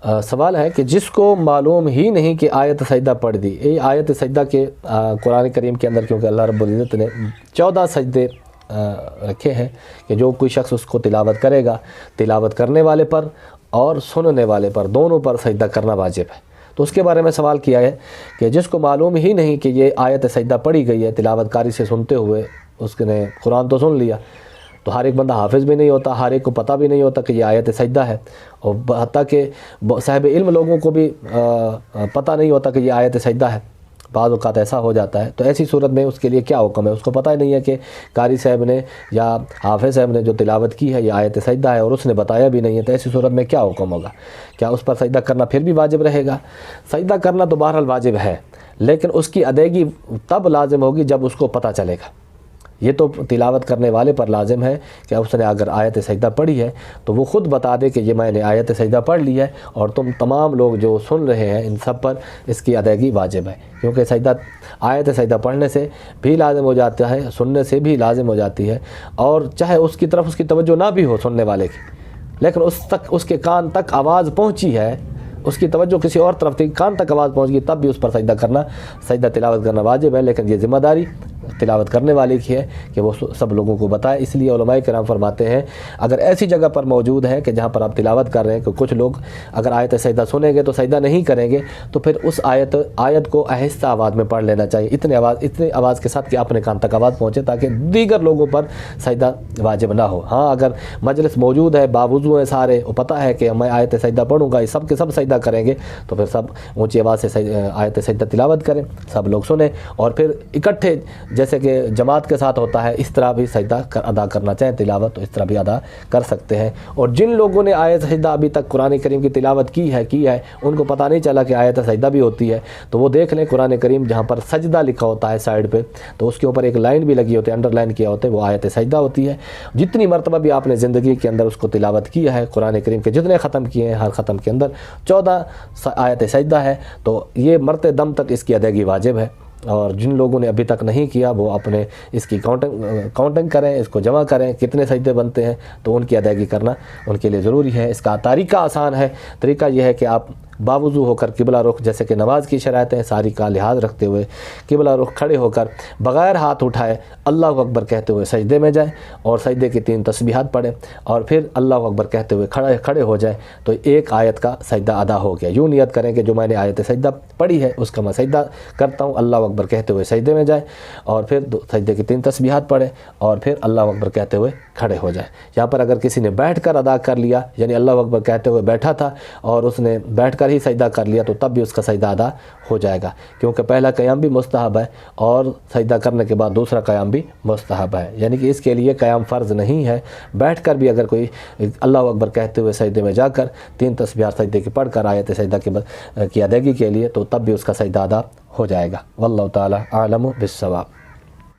سوال ہے کہ جس کو معلوم ہی نہیں کہ آیت سجدہ پڑھ دی، یہ آیت سجدہ کے قرآن کریم کے اندر کیونکہ اللہ رب العزت نے 14 سجدے رکھے ہیں کہ جو کوئی شخص اس کو تلاوت کرے گا، تلاوت کرنے والے پر اور سننے والے پر دونوں پر سجدہ کرنا واجب ہے۔ تو اس کے بارے میں سوال کیا ہے کہ جس کو معلوم ہی نہیں کہ یہ آیت سجدہ پڑھی گئی ہے، تلاوت کاری سے سنتے ہوئے اس نے قرآن تو سن لیا، تو ہر ایک بندہ حافظ بھی نہیں ہوتا، ہر ایک کو پتہ بھی نہیں ہوتا کہ یہ آیت سجدہ ہے، اور حتیٰ کہ صاحب علم لوگوں کو بھی پتہ نہیں ہوتا کہ یہ آیت سجدہ ہے، بعض اوقات ایسا ہو جاتا ہے۔ تو ایسی صورت میں اس کے لیے کیا حکم ہے؟ اس کو پتہ ہی نہیں ہے کہ قاری صاحب نے یا حافظ صاحب نے جو تلاوت کی ہے یہ آیت سجدہ ہے اور اس نے بتایا بھی نہیں ہے، تو ایسی صورت میں کیا حکم ہوگا؟ کیا اس پر سجدہ کرنا پھر بھی واجب رہے گا؟ سجدہ کرنا تو بہرحال واجب ہے، لیکن اس کی ادائیگی تب لازم ہوگی جب اس کو پتہ چلے گا۔ یہ تو تلاوت کرنے والے پر لازم ہے کہ اس نے اگر آیت سجدہ پڑھی ہے تو وہ خود بتا دے کہ یہ میں نے آیت سجدہ پڑھ لی ہے، اور تم تمام لوگ جو سن رہے ہیں ان سب پر اس کی ادائیگی واجب ہے، کیونکہ آیت سجدہ پڑھنے سے بھی لازم ہو جاتا ہے، سننے سے بھی لازم ہو جاتی ہے، اور چاہے اس کی طرف اس کی توجہ نہ بھی ہو سننے والے کی، لیکن اس کے کان تک آواز پہنچی ہے، اس کی توجہ کسی اور طرف تھی، کان تک آواز پہنچ گئی، تب بھی اس پر سجدہ تلاوت کرنا واجب ہے، لیکن یہ ذمہ داری تلاوت کرنے والے کی ہے کہ وہ سب لوگوں کو بتائے۔ اس لیے علماء کرام فرماتے ہیں اگر ایسی جگہ پر موجود ہے کہ جہاں پر آپ تلاوت کر رہے ہیں کہ کچھ لوگ اگر آیت سجدہ سنیں گے تو سجدہ نہیں کریں گے، تو پھر اس آیت کو آہستہ آواز میں پڑھ لینا چاہیے، اتنے آواز کے ساتھ کہ اپنے کان تک آواز پہنچے تاکہ دیگر لوگوں پر سجدہ واجب نہ ہو۔ ہاں اگر مجلس موجود ہے، باوضو ہیں سارے، وہ پتہ ہے کہ میں آیت سجدہ پڑھوں گا، یہ سب کے سب سجدہ کریں گے، تو پھر سب اونچی آواز سے آیت سجدہ تلاوت کریں، سب لوگ سنیں، اور پھر اکٹھے جیسے کہ جماعت کے ساتھ ہوتا ہے اس طرح بھی سجدہ ادا کرنا چاہیں تلاوت تو اس طرح بھی ادا کر سکتے ہیں۔ اور جن لوگوں نے آیت سجدہ ابھی تک قرآن کریم کی تلاوت کی ہے ان کو پتہ نہیں چلا کہ آیت سجدہ بھی ہوتی ہے، تو وہ دیکھ لیں قرآن کریم جہاں پر سجدہ لکھا ہوتا ہے سائیڈ پہ، تو اس کے اوپر ایک لائن بھی لگی ہوتی ہے، انڈر لائن کیا ہوتا ہے، وہ آیت سجدہ ہوتی ہے۔ جتنی مرتبہ بھی آپ نے زندگی کے اندر اس کو تلاوت کیا ہے، قرآن کریم کے جتنے ختم کیے ہیں ہر ختم کے اندر 14 آیت سجدہ ہے، تو یہ مرتے دم تک اس کی ادائیگی واجب ہے۔ اور جن لوگوں نے ابھی تک نہیں کیا وہ اپنے اس کی کاؤنٹنگ کریں، اس کو جمع کریں کتنے سجدے بنتے ہیں، تو ان کی ادائیگی کرنا ان کے لیے ضروری ہے۔ اس کا طریقہ آسان ہے، طریقہ یہ ہے کہ آپ باوضو ہو کر قبلہ رخ، جیسے کہ نماز کی شرائطیں ساری کا لحاظ رکھتے ہوئے قبلہ رخ کھڑے ہو کر بغیر ہاتھ اٹھائے اللہ اکبر کہتے ہوئے سجدے میں جائیں، اور سجدے کی 3 تسبیحات پڑھیں، اور پھر اللہ اکبر کہتے ہوئے کھڑے ہو جائیں، تو ایک آیت کا سجدہ ادا ہو گیا۔ یوں نیت کریں کہ جو میں نے آیت سجدہ پڑھی ہے اس کا میں سجدہ کرتا ہوں، اللہ اکبر کہتے ہوئے سجدے میں جائیں، اور پھر سجدے کی 3 تسبیحات پڑھیں، اور پھر اللہ اکبر کہتے ہوئے کھڑے ہو جائیں۔ یہاں پر اگر کسی نے بیٹھ کر ادا کر لیا، یعنی اللہ اکبر کہتے ہوئے بیٹھا تھا اور اس نے بیٹھ کر ہی سجدہ کر لیا، تو تب بھی اس کا سجدہ ادا ہو جائے گا، کیونکہ پہلا قیام بھی مستحب ہے اور سجدہ کرنے کے بعد دوسرا قیام بھی مستحب ہے، یعنی کہ اس کے لیے قیام فرض نہیں ہے۔ بیٹھ کر بھی اگر کوئی اللہ اکبر کہتے ہوئے سجدے میں جا کر 3 تسبیحات سجدے کی پڑھ کر آیت سجدہ کی ادائیگی کے لیے، تو تب بھی اس کا سجدہ ادا ہو جائے گا۔ واللہ تعالی اعلم بالصواب۔